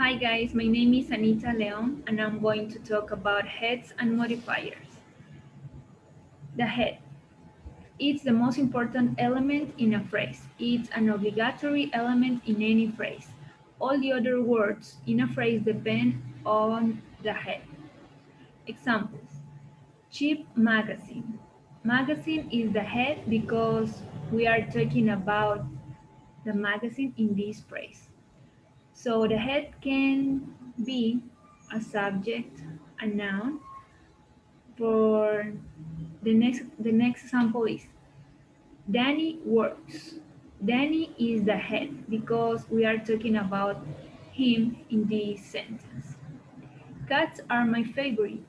Hi guys, my name is Anita Leon and I'm going to talk about heads and modifiers. The head. It's the most important element in a phrase. It's an obligatory element in any phrase. All the other words in a phrase depend on the head. Examples. Cheap magazine. Magazine is the head because we are talking about the magazine in this phrase. So the head can be a subject, a noun. For the next example is Danny works. Danny is the head because we are talking about him in this sentence. Cats are my favorite.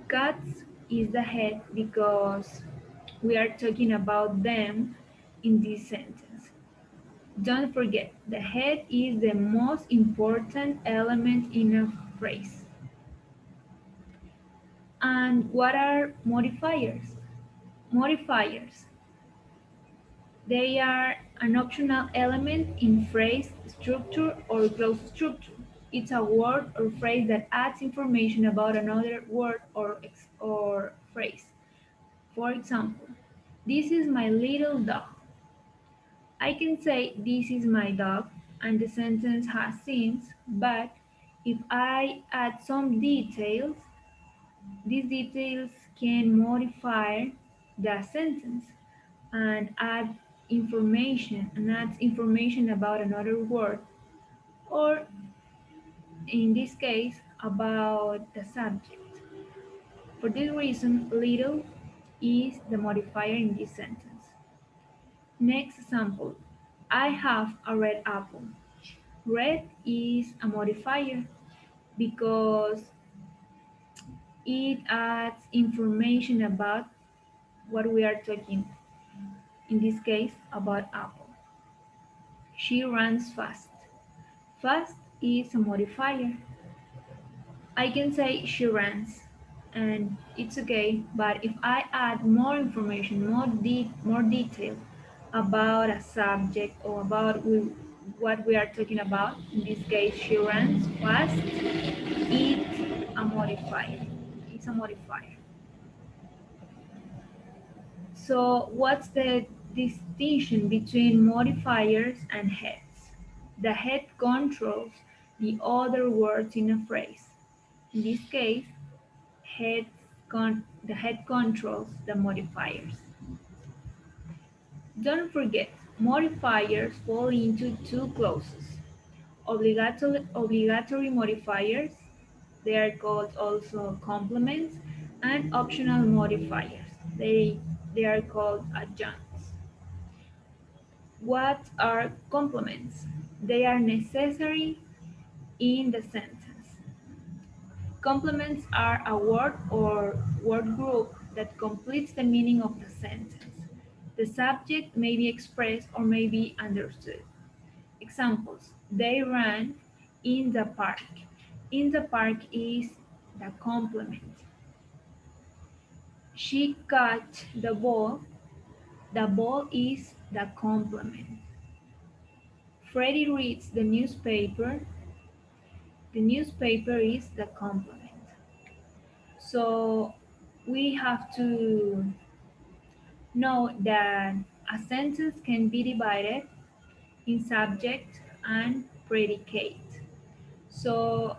Cats is the head because we are talking about them in this sentence. Don't forget, the head is the most important element in a phrase. And what are modifiers? Modifiers. They are an optional element in phrase structure or clause structure. It's a word or phrase that adds information about another word or phrase. For example, this is my little dog. I can say this is my dog and the sentence has since, but if I add some details, these details can modify the sentence and adds information about another word or in this case about the subject. For this reason, little is the modifier in this sentence. Next example, I have a red apple. Red is a modifier because it adds information about what we are talking, in this case about apple. She runs fast. Fast is a modifier. I can say she runs and it's okay, but if I add more information, more detail about a subject or about what we are talking about, in this case she runs fast, it's a modifier. It's a modifier. So what's the distinction between modifiers and heads? The head controls the other words in a phrase. In this case, the head controls the modifiers. Don't forget, modifiers fall into two clauses. Obligatory modifiers, they are called also complements, and optional modifiers, they are called adjuncts. What are complements? They are necessary in the sentence. Complements are a word or word group that completes the meaning of the sentence. The subject may be expressed or may be understood. Examples, they ran in the park. In the park is the complement. She caught the ball. The ball is the complement. Freddie reads the newspaper. The newspaper is the complement. So we have to know that a sentence can be divided in subject and predicate. So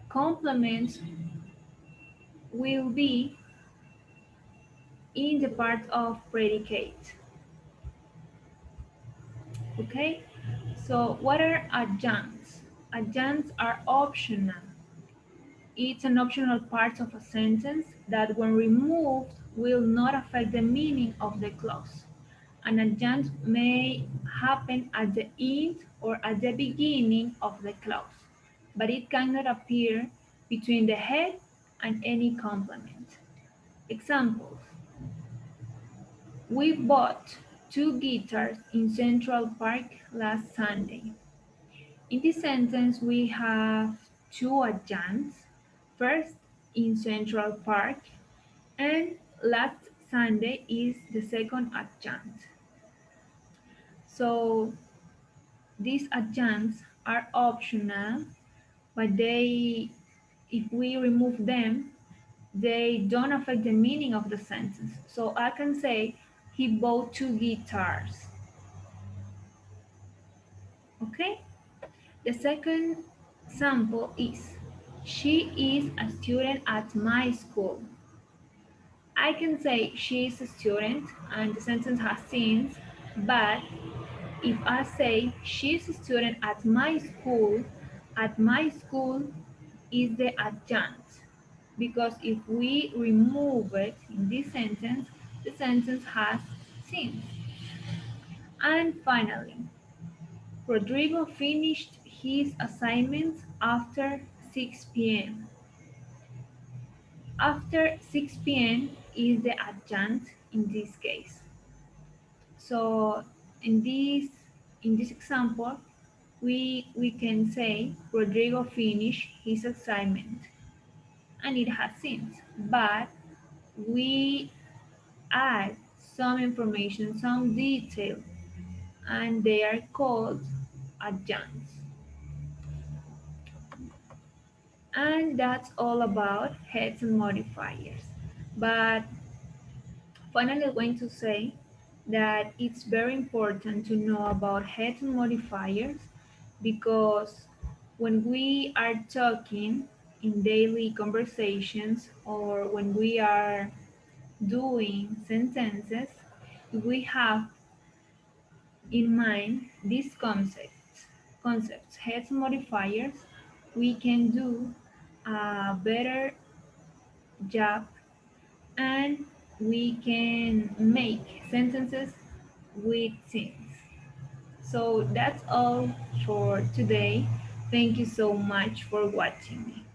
complements will be in the part of predicate. Okay? So what are adjuncts? Adjuncts are optional. It's an optional part of a sentence that when removed will not affect the meaning of the clause. An adjunct may happen at the end or at the beginning of the clause, but it cannot appear between the head and any complement. Examples. We bought two guitars in Central Park last Sunday. In this sentence, we have two adjuncts. First, in Central Park, and last Sunday is the second adjunct. So these adjuncts are optional but if we remove them, they don't affect the meaning of the sentence. So I can say, he bought two guitars. Okay? The second example is, she is a student at my school. I can say she is a student and the sentence has since, but if I say she's a student at my school is the adjunct, because if we remove it in this sentence, the sentence has since. And finally, Rodrigo finished his assignments after 6 p.m. After 6 p.m. is the adjunct in this case. So in this example, we can say Rodrigo finished his assignment, and it has since, but we add some information, some detail, and they are called adjuncts. And that's all about heads and modifiers. But finally, I'm going to say that it's very important to know about heads and modifiers, because when we are talking in daily conversations or when we are doing sentences, we have in mind these concepts, heads and modifiers, we can do a better job, and we can make sentences with since. So that's all for today. Thank you so much for watching me.